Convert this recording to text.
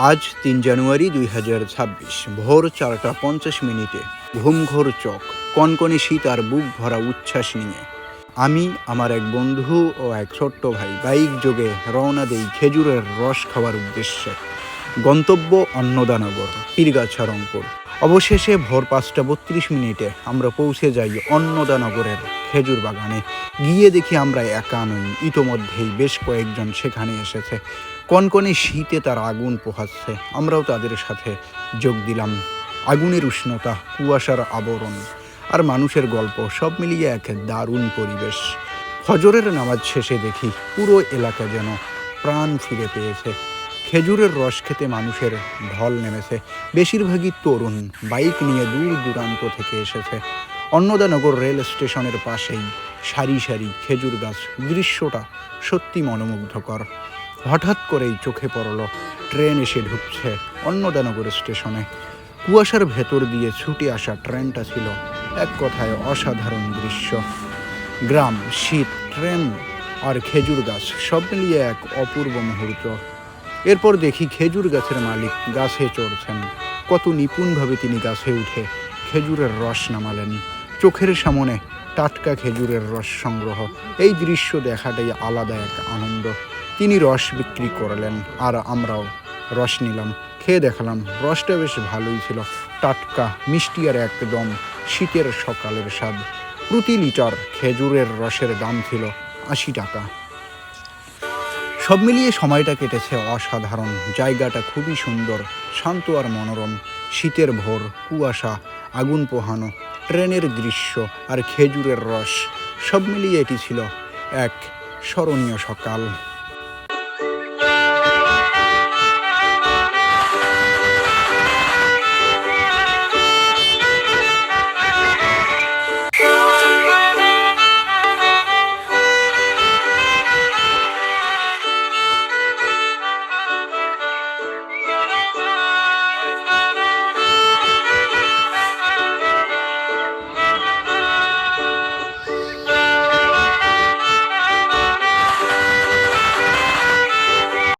আজ ৩ জানুয়ারি ২০২৬, ভোর ৪টা ৫০ মিনিটে ঘুমঘোর চোখ, কনকনে শীত আর বুক ভরা উচ্ছ্বাস নিয়ে আমি, আমার এক বন্ধু ও এক ছোট্ট ভাই বাইক যোগে রওনা দেই খেজুরের রস খাওয়ার উদ্দেশ্যে। গন্তব্য অন্নদানগর, পীরগাছা, রংপুর। অবশেষে ভোর ৫টা ৩২ মিনিটে আমরা পৌঁছে যাই অন্নদানগরের খেজুর বাগানে। গিয়ে দেখি আমরা একা নই, ইতোমধ্যেই বেশ কয়েকজন সেখানে এসেছে। কনকনে শীতে তার আগুন পোহাচ্ছে, আমরাও তাদের সাথে যোগ দিলাম। আগুনের উষ্ণতা, কুয়াশার আবরণ আর মানুষের গল্প, সব মিলিয়ে এক দারুণ পরিবেশ। ফজরের নামাজ শেষে দেখি পুরো এলাকা যেন প্রাণ ফিরে পেয়েছে। খেজুরের রস খেতে মানুষের ঢল নেমেছে। বেশিরভাগই তরুণ, বাইক নিয়ে দূর দূরান্ত থেকে এসেছে। অন্নদানগর রেল স্টেশনের পাশেই সারি সারি খেজুর গাছ, দৃশ্যটা সত্যি মনোমুগ্ধকর। হঠাৎ করেই চোখে পড়ল ট্রেন এসে ঢুকছে অন্নদানগর স্টেশনে। কুয়াশার ভেতর দিয়ে ছুটে আসা ট্রেনটা ছিল এক কথায় অসাধারণ দৃশ্য। গ্রাম, শীত, ট্রেন আর খেজুর গাছ সব মিলিয়ে এক অপূর্ব মুহূর্ত। এরপর দেখি খেজুর গাছের মালিক গাছে চড়ছেন। কত নিপুণভাবে তিনি গাছে উঠে খেজুরের রস নামালেন। চোখের সামনে টাটকা খেজুরের রস সংগ্রহ, এই দৃশ্য দেখাটাই আলাদা এক আনন্দ। তিনি রস বিক্রি করলেন আর আমরাও রস নিলাম, খেয়ে দেখালাম। রসটা বেশ ভালোই ছিল, টাটকা, মিষ্টি আর একদম শীতের সকালের স্বাদ। প্রতি লিটার খেজুরের রসের দাম ছিল ৮০ টাকা। সব মিলিয়ে সময়টা কেটেছে অসাধারণ। জায়গাটা খুবই সুন্দর, শান্ত আর মনোরম। শীতের ভোর, কুয়াশা, আগুন পোহানো, ট্রেনের দৃশ্য আর খেজুরের রস, সব মিলিয়ে এটি ছিল এক স্মরণীয় সকাল।